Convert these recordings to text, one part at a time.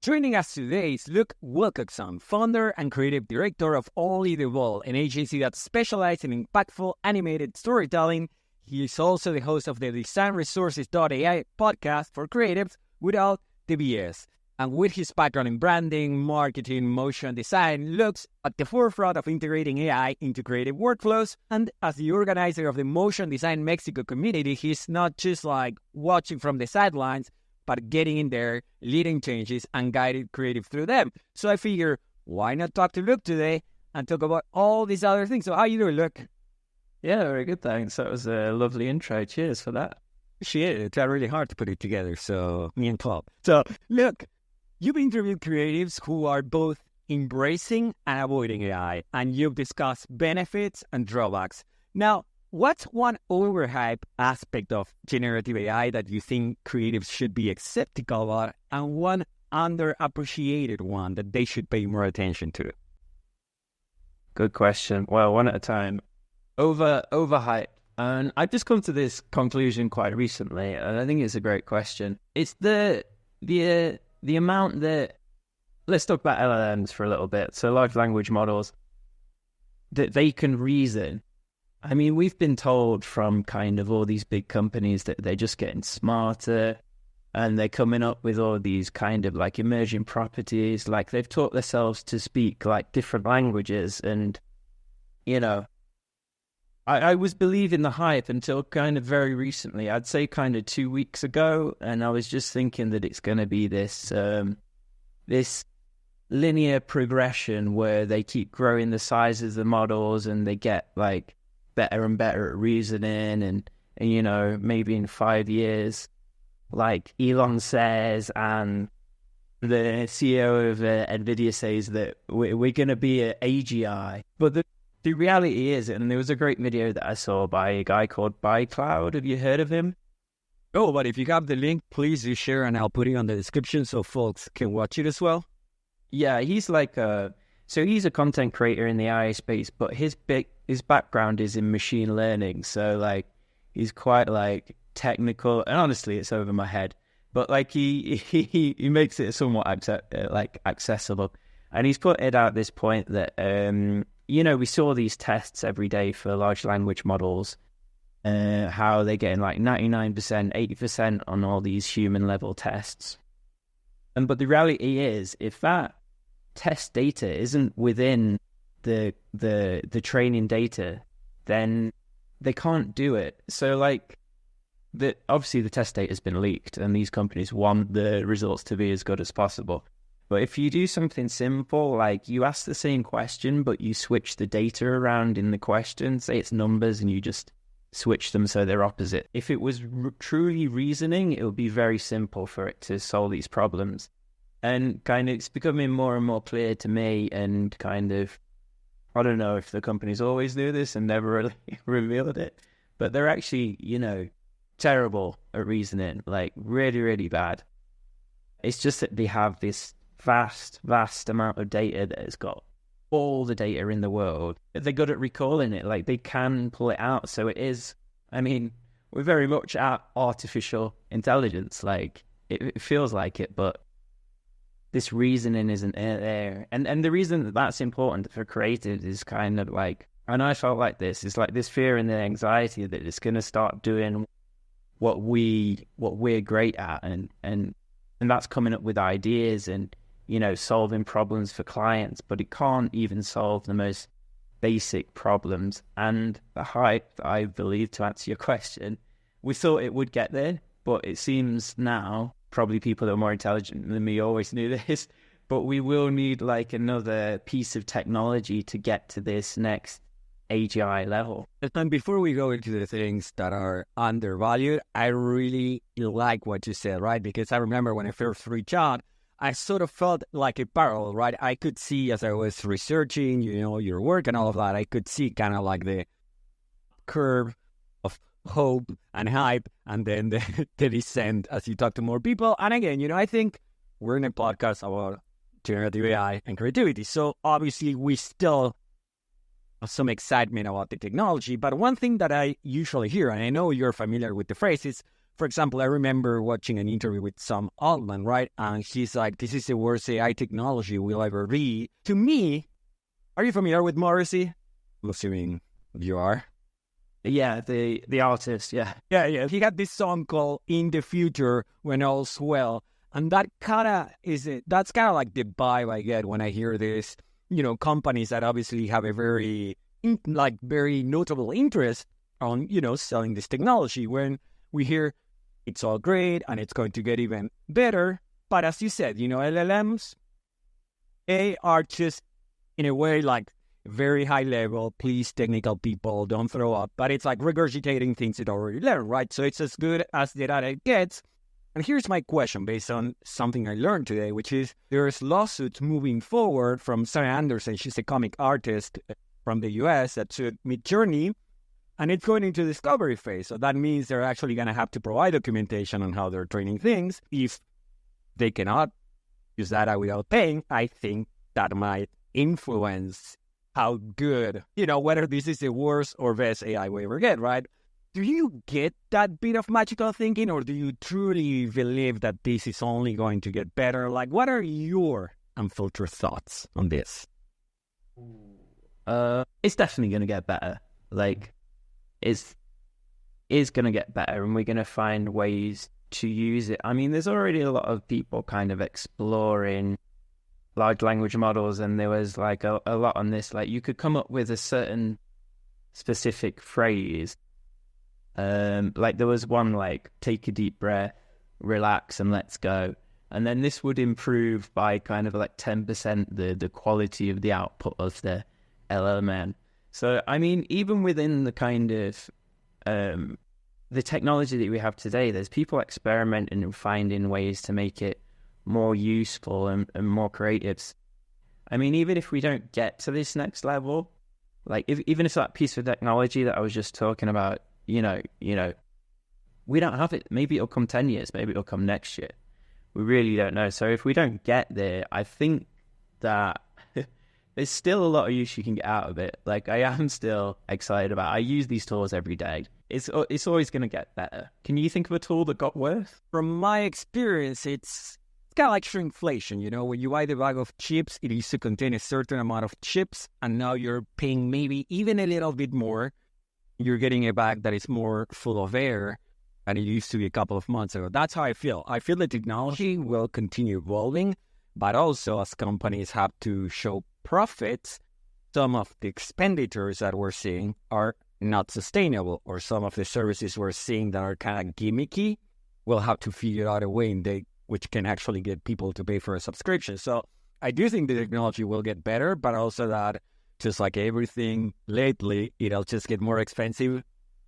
Joining us today is Luke Wilcoxon, founder and creative director of Only the Ball, an agency that specializes in impactful animated storytelling. He is also the host of the DesignResources.ai podcast for creatives without the BS. And with his background in branding, marketing, motion design, Luke's at the forefront of integrating AI into creative workflows. And as the organizer of the Motion Design Mexico community, he's not just like watching from the sidelines, but getting in there, leading changes, and guiding creative through them. So I figure, why not talk to Luke today and talk about all these other things? So how you doing, Luke? Yeah, very good, thanks. That was a lovely intro. Cheers for that. Shit, it's really hard to put it together, so me and Club. So, Luke, you've interviewed creatives who are both embracing and avoiding AI, and you've discussed benefits and drawbacks. Now, what's one overhyped aspect of generative AI that you think creatives should be skeptical about, and one underappreciated one that they should pay more attention to? Good question. Well, one at a time. Overhyped. And I've just come to this conclusion quite recently, and I think it's a great question. It's the amount that, let's talk about LLMs for a little bit. So large language models, that they can reason. I mean, we've been told from kind of all these big companies that they're just getting smarter and they're coming up with all these kind of like emerging properties. Like they've taught themselves to speak like different languages. And, you know, I was believing the hype until kind of very recently. I'd say kind of 2 weeks ago. And I was just thinking that it's going to be this linear progression where they keep growing the size of the models and they get like better and better at reasoning, and you know, maybe in 5 years, like Elon says, and the CEO of NVIDIA says that we're going to be at AGI. But the reality is, and there was a great video that I saw by a guy called ByCloud. Have you heard of him? Oh, but if you have the link, please do share, and I'll put it on the description so folks can watch it as well. Yeah, he's like so he's a content creator in the AI space, but his background is in machine learning. So like he's quite like technical, and honestly, it's over my head. But like he makes it somewhat accessible, and he's put it out this point that you know, we saw these tests every day for large language models, how they're getting like 99%, 80% on all these human level tests. But the reality is, if that test data isn't within the training data, then they can't do it. So like, obviously the test data has been leaked and these companies want the results to be as good as possible. But if you do something simple, like you ask the same question, but you switch the data around in the question, say it's numbers, and you just switch them so they're opposite. If it was truly reasoning, it would be very simple for it to solve these problems. And kind of it's becoming more and more clear to me, and kind of, I don't know if the companies always knew this and never really revealed it, but they're actually, you know, terrible at reasoning, like really, really bad. It's just that they have this vast amount of data that has got all the data in the world. They're good at recalling it, like they can pull it out. So it is, I mean, we're very much at artificial intelligence, like it feels like it, but this reasoning isn't there. And the reason that that's important for creatives is kind of like, and I felt like this, is like this fear and the anxiety that it's going to start doing what we're great at, and that's coming up with ideas and, you know, solving problems for clients, but it can't even solve the most basic problems. And the hype, I believe, to answer your question, we thought it would get there, but it seems now, probably people that are more intelligent than me always knew this, but we will need like another piece of technology to get to this next AGI level. And before we go into the things that are undervalued, I really like what you said, right? Because I remember when I first reached out, I sort of felt like a parallel, right? I could see as I was researching, you know, your work and all of that, I could see kind of like the curve of hope and hype, and then the descent as you talk to more people. And again, you know, I think we're in a podcast about generative AI and creativity. So obviously we still have some excitement about the technology. But one thing that I usually hear, and I know you're familiar with the phrase, is For example, I remember watching an interview with Sam Altman, right? And he's like, this is the worst AI technology we'll ever be. To me, are you familiar with Morrissey? I'm assuming you are. Yeah, the artist, yeah. Yeah. He had this song called In the Future When All's Well. And that's kind of like the vibe I get when I hear this, companies that obviously have a very notable interest on, selling this technology. When we hear it's all great and it's going to get even better. But as you said, LLMs, they are just in a way like very high level, please technical people, don't throw up. But it's like regurgitating things it already learned, right? So it's as good as the data gets. And here's my question based on something I learned today, which is there's lawsuits moving forward from Sarah Anderson. She's a comic artist from the US that sued Midjourney. And it's going into discovery phase. So that means they're actually going to have to provide documentation on how they're training things. If they cannot use data without paying, I think that might influence how good, whether this is the worst or best AI we ever get, right? Do you get that bit of magical thinking, or do you truly believe that this is only going to get better? Like, what are your unfiltered thoughts on this? It's definitely going to get better. Like, is going to get better, and we're going to find ways to use it. I mean, there's already a lot of people kind of exploring large language models, and there was like a lot on this. Like, you could come up with a certain specific phrase. Like there was one like, take a deep breath, relax, and let's go. And then this would improve by kind of like 10% the quality of the output of the LLM. So, I mean, even within the kind of the technology that we have today, there's people experimenting and finding ways to make it more useful and more creative. I mean, even if we don't get to this next level, like even if that piece of technology that I was just talking about, we don't have it. Maybe it'll come 10 years. Maybe it'll come next year. We really don't know. So if we don't get there, I think that there's still a lot of use you can get out of it. Like, I am still excited about it. I use these tools every day. It's always going to get better. Can you think of a tool that got worse? From my experience, it's kind of like shrinkflation. When you buy the bag of chips, it used to contain a certain amount of chips, and now you're paying maybe even a little bit more. You're getting a bag that is more full of air than it used to be a couple of months ago. That's how I feel. I feel the technology will continue evolving, but also as companies have to show profits, some of the expenditures that we're seeing are not sustainable, or some of the services we're seeing that are kind of gimmicky, we'll have to figure out a way which can actually get people to pay for a subscription. So I do think the technology will get better, but also that just like everything lately, it'll just get more expensive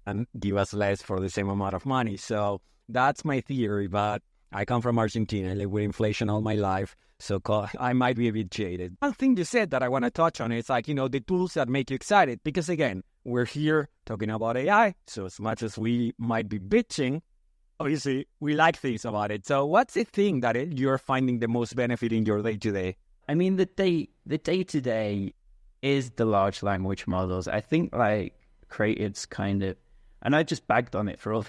and give us less for the same amount of money. So that's my theory, but I come from Argentina. I live with inflation all my life, so I might be a bit jaded. One thing you said that I want to touch on is like, the tools that make you excited. Because again, we're here talking about AI, so as much as we might be bitching, obviously we like things about it. So what's the thing that you're finding the most benefit in your day-to-day? I mean, the day-to-day is the large language models. I think like creatives kind of, and I just bagged on it for all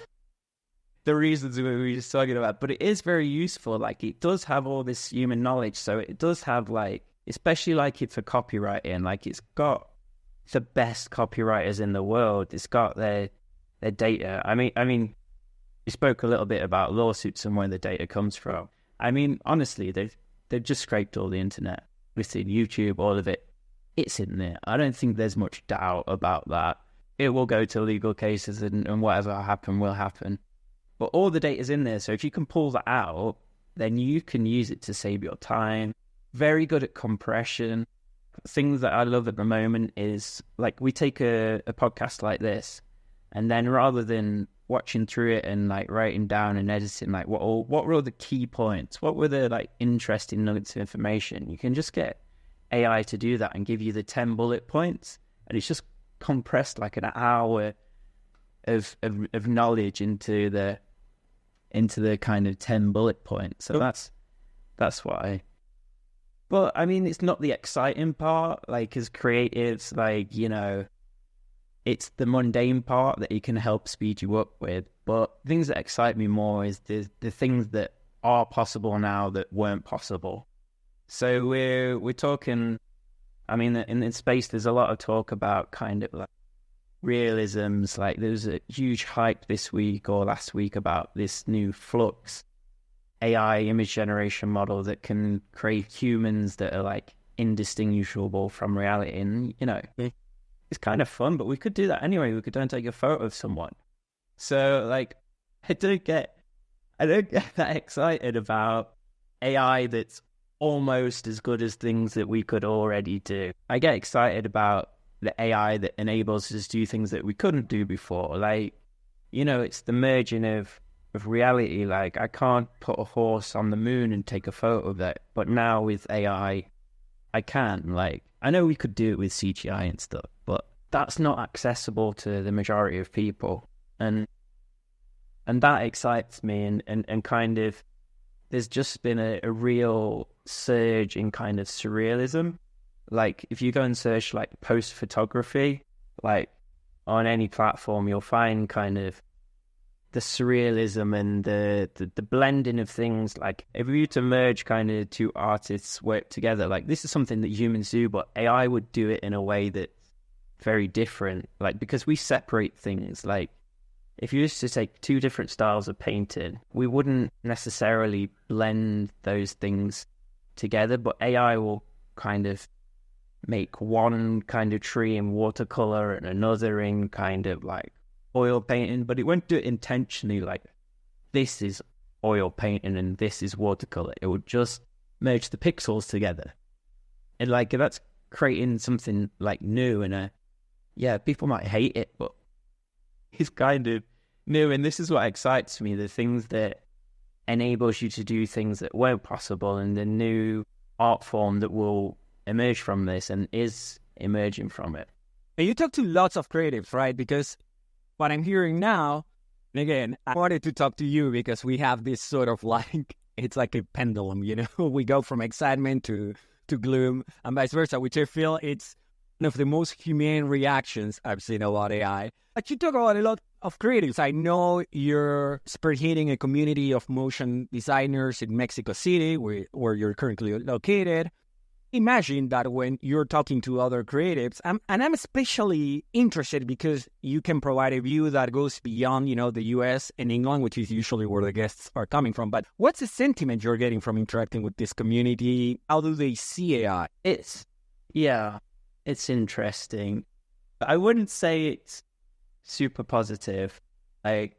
the reasons we were just talking about, but it is very useful. Like, it does have all this human knowledge, so it does have like, especially like it for copywriting, like it's got the best copywriters in the world. It's got their data. I mean, we spoke a little bit about lawsuits and where the data comes from. I mean, honestly, they've just scraped all the internet. We've seen YouTube, all of it. It's in there. I don't think there's much doubt about that. It will go to legal cases and whatever happen will happen. But all the data's in there, so if you can pull that out, then you can use it to save your time. Very good at compression. Things that I love at the moment is, like, we take a podcast like this, and then rather than watching through it and, like, writing down and editing, like, what were all the key points? What were the, like, interesting nuggets of information? You can just get AI to do that and give you the 10 bullet points, and it's just compressed like an hour of knowledge into the kind of 10 bullet points. So that's why. But I mean, it's not the exciting part. Like, as creatives, like, it's the mundane part that it can help speed you up with. But things that excite me more is the things that are possible now that weren't possible. So we're talking, I mean, in space, there's a lot of talk about kind of like realisms. Like there was a huge hype this week or last week about this new Flux AI image generation model that can create humans that are like indistinguishable from reality. And, you know, it's kind of fun, but we could do that anyway. We could go and take a photo of someone. So like, I don't get that excited about AI that's almost as good as things that we could already do. I get excited about the AI that enables us to do things that we couldn't do before. Like, you know, it's the merging of reality. Like, I can't put a horse on the moon and take a photo of it, but now with AI, I can. Like, I know we could do it with CGI and stuff, but that's not accessible to the majority of people. And that excites me, and kind of, there's just been a real surge in kind of surrealism. Like, if you go and search, like, post-photography, like, on any platform, you'll find kind of the surrealism and the blending of things. Like, if we were to merge kind of two artists work together, like, this is something that humans do, but AI would do it in a way that's very different. Like, because we separate things. Like, if you used to take two different styles of painting, we wouldn't necessarily blend those things together, but AI will kind of make one kind of tree in watercolor and another in kind of like oil painting, but it won't do it intentionally like this is oil painting and this is watercolor. It would just merge the pixels together. And like, that's creating something like new, and people might hate it, but it's kind of new. And this is what excites me, the things that enables you to do things that weren't possible, and the new art form that will emerge from this and is emerging from it. And you talk to lots of creatives, right? Because what I'm hearing now, and again, I wanted to talk to you because we have this sort of like, it's like a pendulum, you know? We go from excitement to gloom and vice versa, which I feel it's one of the most humane reactions I've seen about AI. But you talk about a lot of creatives. I know you're spearheading a community of motion designers in Mexico City, where you're currently located. Imagine that when you're talking to other creatives, and I'm especially interested because you can provide a view that goes beyond, you know, the US and England, which is usually where the guests are coming from. But what's the sentiment you're getting from interacting with this community? How do they see AI? It's interesting. I wouldn't say it's super positive. Like,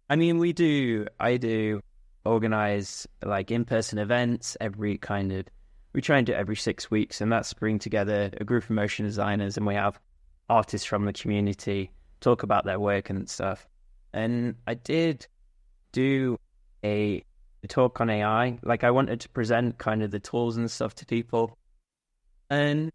I mean, I do organize like in-person events we try and do it every 6 weeks, and that's bring together a group of motion designers, and we have artists from the community talk about their work and stuff. And I did do a talk on AI. Like, I wanted to present kind of the tools and stuff to people, and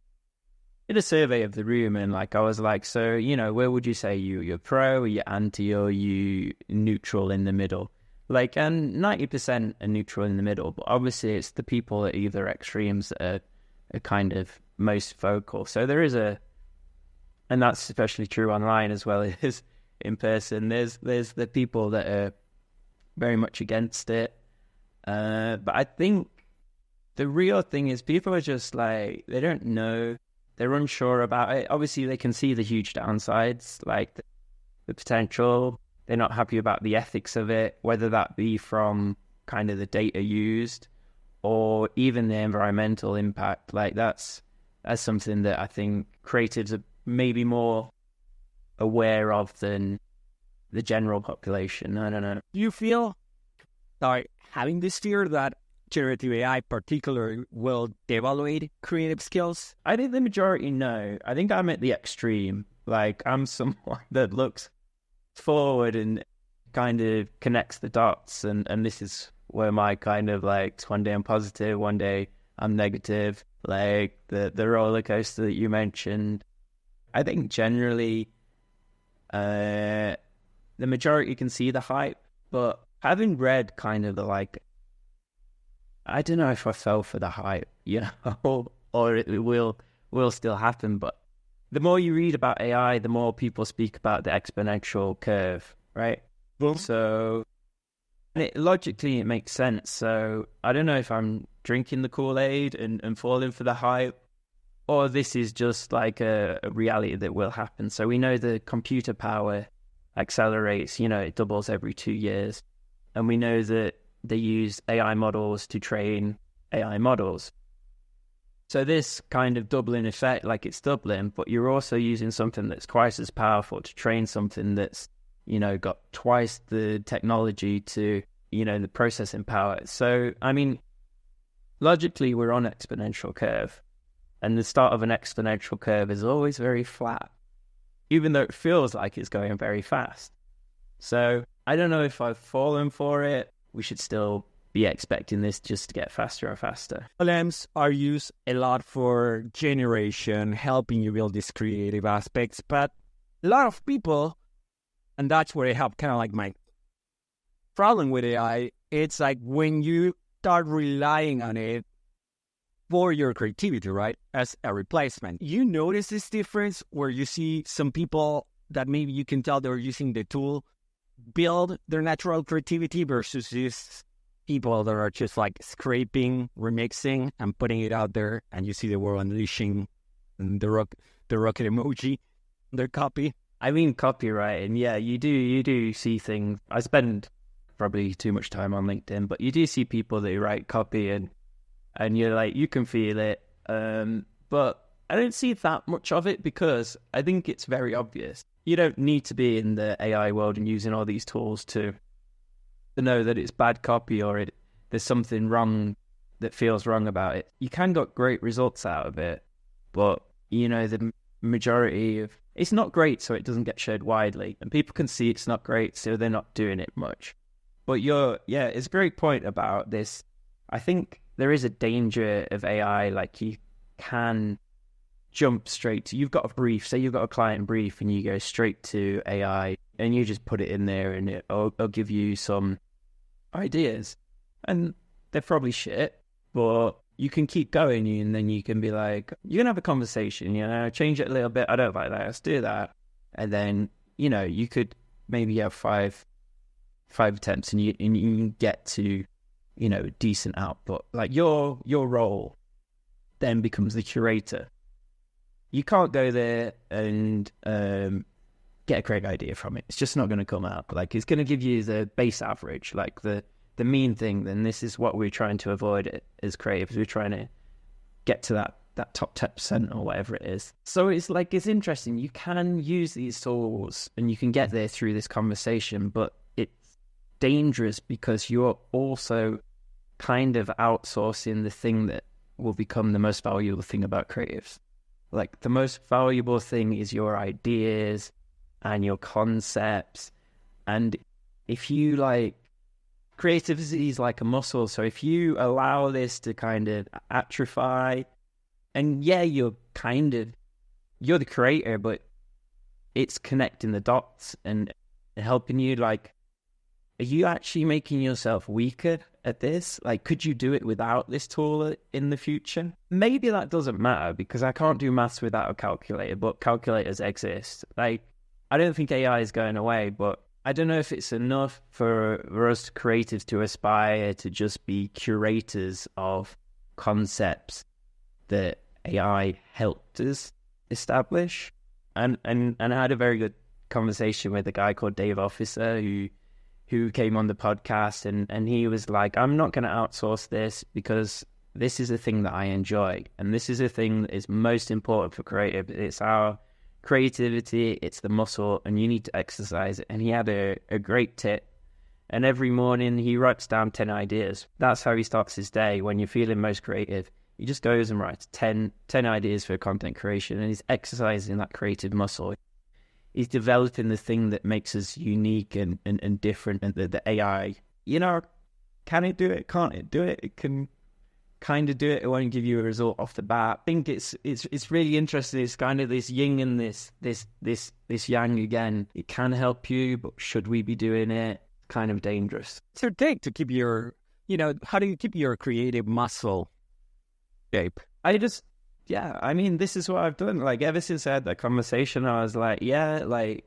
did a survey of the room, and like, I was like, so, you know, where would you say you're pro, or you're anti, or you neutral in the middle? Like, and 90% are neutral in the middle, but obviously it's the people at either extremes that are kind of most vocal. So there is and that's especially true online as well as in person. There's the people that are very much against it. But I think the real thing is people are just like, they don't know, they're unsure about it. Obviously they can see the huge downsides, like the potential. They're not happy about the ethics of it, whether that be from kind of the data used or even the environmental impact. Like, that's something that I think creatives are maybe more aware of than the general population. I don't know. Do you feel, having this fear that generative AI particularly will devaluate creative skills? I think the majority no. I think I'm at the extreme. Like, I'm someone that looks forward and kind of connects the dots, and this is where my kind of like, one day I'm positive, one day I'm negative, like the roller coaster that you mentioned. I think generally the majority can see the hype, but having read kind of the like, I don't know if I fell for the hype, you know, or it will still happen, but the more you read about AI, the more people speak about the exponential curve, right? Well, So logically, it makes sense. So I don't know if I'm drinking the Kool-Aid and falling for the hype, or this is just like a reality that will happen. So we know the computer power accelerates, it doubles every 2 years. And we know that they use AI models to train AI models. So this kind of doubling effect, like it's doubling, but you're also using something that's twice as powerful to train something that's, got twice the technology to, the processing power. So, I mean, logically, we're on an exponential curve. And the start of an exponential curve is always very flat, even though it feels like it's going very fast. So I don't know if I've fallen for it. We should still be expecting this just to get faster and faster. LLMs are used a lot for generation, helping you build these creative aspects, but a lot of people, and that's where I have kind of like my problem with AI, it's like when you start relying on it for your creativity, right, as a replacement. You notice this difference where you see some people that maybe you can tell they're using the tool build their natural creativity versus these people that are just like scraping, remixing, and putting it out there, and you see the world unleashing the rocket emoji, their copy. I mean, copywriting, yeah, you do see things. I spend probably too much time on LinkedIn, but you do see people that write copy and you're like, you can feel it. But I don't see that much of it because I think it's very obvious. You don't need to be in the AI world and using all these tools to know that it's bad copy or there's something wrong that feels wrong about it. You can get great results out of it, but, the majority of... It's not great, so it doesn't get shared widely. And people can see it's not great, so they're not doing it much. But it's a great point about this. I think there is a danger of AI, like you can jump straight to... You've got a brief, say you've got a client brief, and you go straight to AI, and you just put it in there, and it'll give you some ideas. And they're probably shit, but you can keep going, and then you can be like, you can have a conversation, change it a little bit. I don't like that. Let's do that. And then, you could maybe have five attempts and you can get to, decent output. Like your role then becomes the curator. You can't go there and get a great idea from it. It's just not going to come out. Like it's going to give you the base average, like the mean thing. Then this is what we're trying to avoid as creatives. We're trying to get to that top 10% or whatever it is. So it's interesting. You can use these tools and you can get there through this conversation, but it's dangerous because you're also kind of outsourcing the thing that will become the most valuable thing about creatives. Like the most valuable thing is your ideas and your concepts. And if you creativity is like a muscle. So if you allow this to kind of atrophy, and you're the creator, but it's connecting the dots and helping you. Like, are you actually making yourself weaker at this? Like, could you do it without this tool in the future? Maybe that doesn't matter because I can't do maths without a calculator, but calculators exist. Like, I don't think AI is going away, but I don't know if it's enough for us creatives to aspire to just be curators of concepts that AI helped us establish. And I had a very good conversation with a guy called Dave Officer who came on the podcast, and he was like, I'm not going to outsource this because this is a thing that I enjoy. And this is a thing that is most important for creative. It's our creativity, it's the muscle, and you need to exercise it. And he had a great tip. And every morning he writes down 10 ideas. That's how he starts his day. When you're feeling most creative, he just goes and writes 10 ideas for content creation, and he's exercising that creative muscle. He's developing the thing that makes us unique and different. And the AI, can it do it? Can't it do it? It can kind of do it. It won't give you a result off the bat. I think it's really interesting. It's kind of this yin and this yang again. It can help you, but should we be doing it? Kind of dangerous. What's your take to keep your, how do you keep your creative muscle shape? I just Yeah, I mean, this is what I've done. Like, ever since I had that conversation, I was like, yeah, like,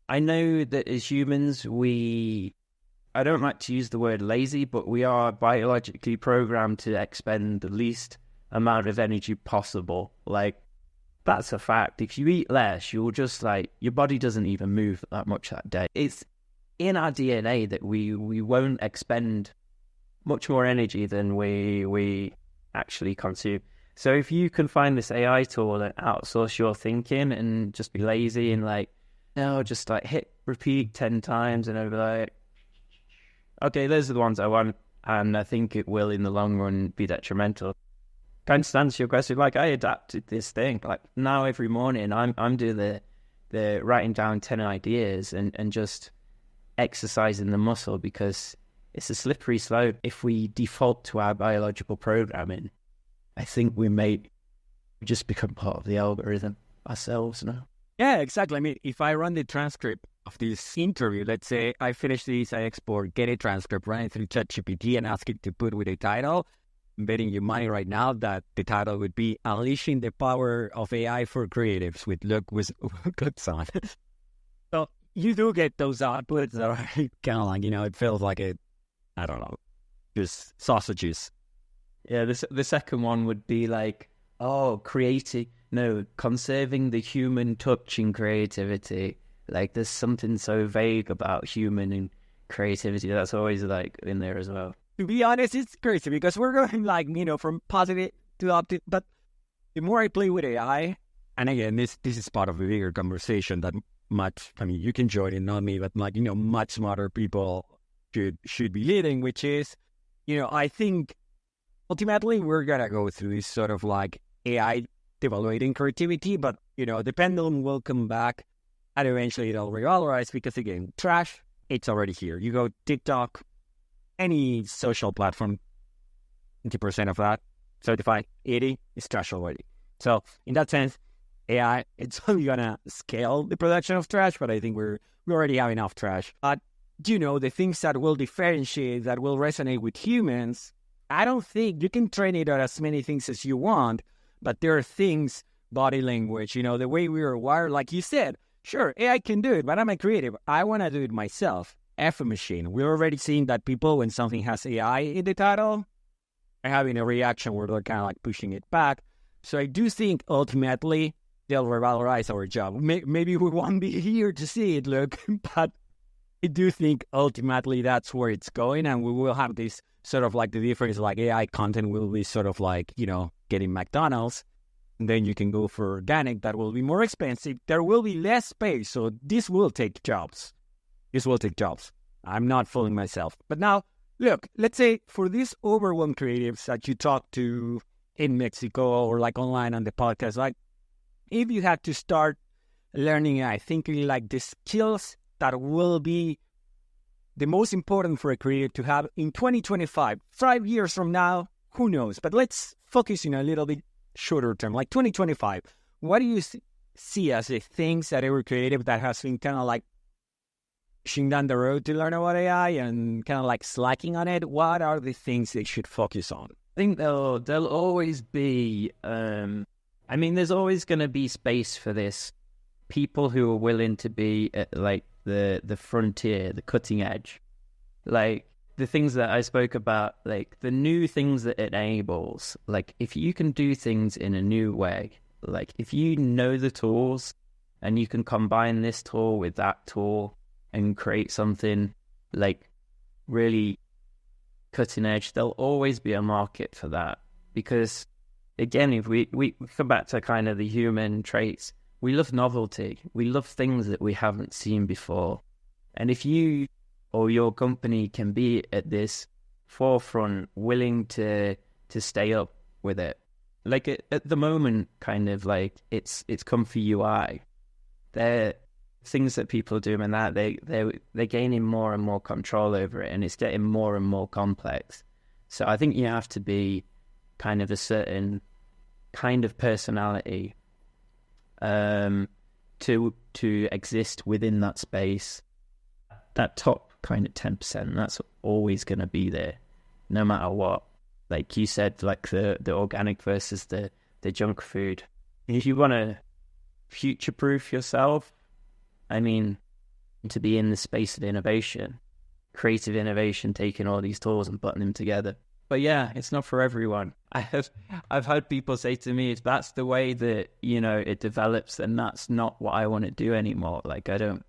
I know that as humans, I don't like to use the word lazy, but we are biologically programmed to expend the least amount of energy possible. Like, that's a fact. If you eat less, you'll just like, your body doesn't even move that much that day. It's in our DNA that we won't expend much more energy than we actually consume. So if you can find this AI tool and outsource your thinking and just be lazy and like, no, just like hit repeat 10 times and it'll be like, okay, those are the ones I want. And I think it will in the long run be detrimental. Kind of answer your question, like I adapted this thing. Like now every morning I'm doing the writing down 10 ideas and just exercising the muscle, because it's a slippery slope. If we default to our biological programming, I think we may just become part of the algorithm ourselves now. Yeah, exactly. I mean, if I run the transcript of this interview, let's say I finish this, I export, get a transcript, run it through ChatGPT and ask it to put with a title, I'm betting you money right now that the title would be Unleashing the Power of AI for Creatives with Luke Wilkerson. So you do get those outputs that are kind of like, it feels like I don't know, just sausages. Yeah, the second one would be like, conserving the human touch in creativity. Like there's something so vague about human and creativity that's always like in there as well. To be honest, it's crazy because we're going like, from positive to optimistic. But the more I play with AI, and again, this is part of a bigger conversation that you can join in, not me, but like, much smarter people should be leading, which is, I think ultimately we're going to go through this sort of like AI devaluating creativity, but, the pendulum will come back and eventually it'll revalorize because, again, trash, it's already here. You go TikTok, any social platform, 20% of that, 75, 80 is trash already. So in that sense, AI, it's only going to scale the production of trash, but I think we already have enough trash. But, the things that will differentiate, that will resonate with humans, I don't think you can train it on as many things as you want, but there are things, body language, the way we are wired, like you said, sure, AI can do it, but I'm a creative. I want to do it myself. F a machine. We're already seeing that people, when something has AI in the title, are having a reaction where they're kind of like pushing it back. So I do think ultimately they'll revalorize our job. Maybe we won't be here to see it, look, but I do think ultimately that's where it's going, and we will have this sort of like the difference, like AI content will be sort of like, getting McDonald's, and then you can go for organic, that will be more expensive. There will be less space, so this will take jobs. I'm not fooling myself. But now, look, let's say for these overwhelmed creatives that you talk to in Mexico or like online on the podcast, like if you had to start learning AI, thinking like the skills that will be the most important for a creative to have in 2025, 5 years from now, who knows? But let's focus in a little bit shorter term, like 2025. What do you see as the things that every creative that has been kind of like pushing down the road to learn about AI and kind of like slacking on it? What are the things they should focus on? I think there'll always be, there's always going to be space for this. People who are willing to be at like the frontier, the cutting edge, like the things that I spoke about, like the new things that it enables. Like if you can do things in a new way, like if you know the tools and you can combine this tool with that tool and create something like really cutting edge, there'll always be a market for that. Because again, if we come back to kind of the human traits, we love novelty. We love things that we haven't seen before. And if you or your company can be at this forefront, willing to stay up with it, like at the moment, kind of like it's comfy UI. They're things that people are doing, and that they're gaining more and more control over it, and it's getting more and more complex. So I think you have to be kind of a certain kind of personality to exist within that space. That top kind of 10%, that's always going to be there, no matter what. Like you said, like the organic versus the the junk food. If you want to future-proof yourself, I mean, to be in the space of innovation, creative innovation, taking all these tools and putting them together. But yeah, it's not for everyone. I've heard people say to me, if that's the way that, you know, it develops, then that's not what I want to do anymore. Like, I don't,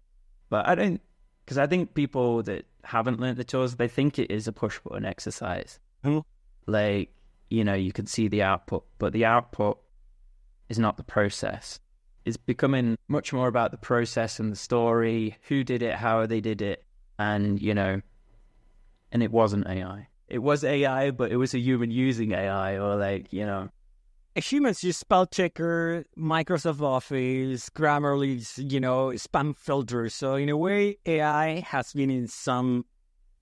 because I think people that haven't learned the tools, they think it is a push-button exercise. Like, you know, you can see the output, but the output is not the process. It's becoming much more about the process and the story, who did it, how they did it, and, you know, and it wasn't AI. It was AI, but it was a human using AI, or like, you know. Humans use spell checker, Microsoft Office, Grammarly's, you know, spam filters. So in a way, AI has been in some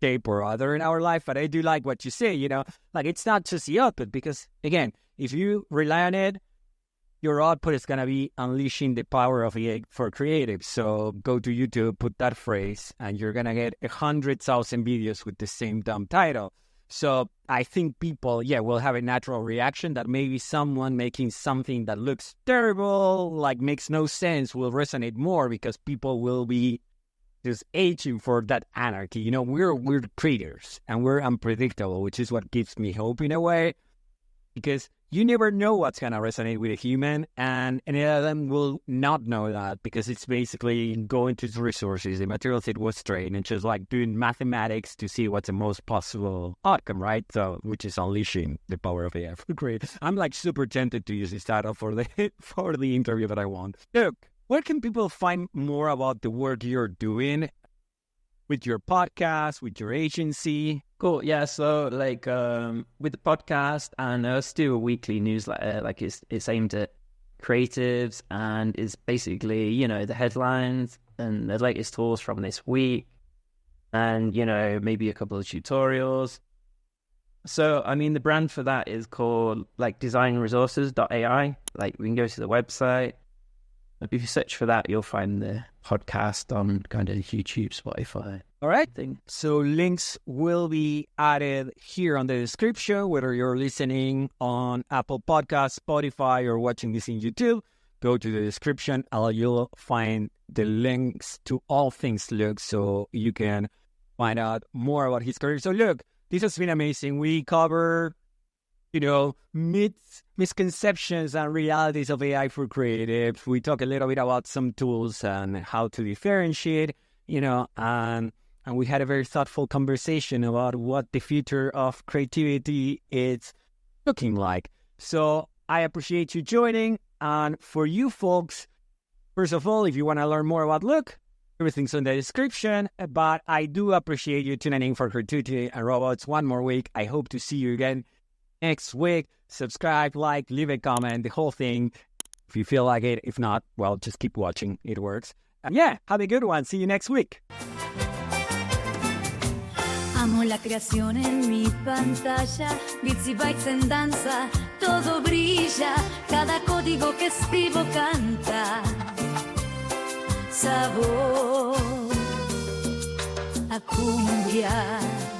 shape or other in our life. But I do like what you say, you know, like it's not just the output, because again, if you rely on it, your output is going to be unleashing the power of AI for creative. So go to YouTube, put that phrase, and you're going to get 100,000 videos with the same dumb title. So I think people, will have a natural reaction that maybe someone making something that looks terrible, like makes no sense, will resonate more because people will be just aging for that anarchy. You know, we're creators and we're unpredictable, which is what gives me hope in a way, because you never know what's going to resonate with a human, and any of them will not know that because it's basically going to the resources, the materials it was trained, and just like doing mathematics to see what's the most possible outcome, right? So, which is unleashing the power of AI. Great. I'm like super tempted to use this title for the interview that I want. Look, where can people find more about the work you're doing with your podcast, with your agency? Cool. Yeah. So like with the podcast, and I also do a weekly newsletter. Like it's aimed at creatives, and it's basically, you know, the headlines and the latest tools from this week, and, you know, maybe a couple of tutorials. So I mean, the brand for that is called like designresources.ai. Like we can go to the website. If you search for that, you'll find the podcast on kind of YouTube, Spotify. All right. So links will be added here on the description, whether you're listening on Apple Podcasts, Spotify, or watching this in YouTube. Go to the description and you'll find the links to all things Luke, so you can find out more about his career. So look, this has been amazing. We cover, you know, misconceptions and realities of AI for creatives. We talk a little bit about some tools and how to differentiate, you know, and we had a very thoughtful conversation about what the future of creativity is looking like. So I appreciate you joining. And for you folks, first of all, if you want to learn more about Luke, everything's in the description. But I do appreciate you tuning in for Creativity and Robots one more week. I hope to see you again next week. Subscribe, like, leave a comment, the whole thing, if you feel like it. If not, well, just keep watching. It works. And have a good one. See you next week. Amo la creación en mi pantalla, bits y bytes en danza, todo brilla, cada código que escribo canta. Sabor a cumbia.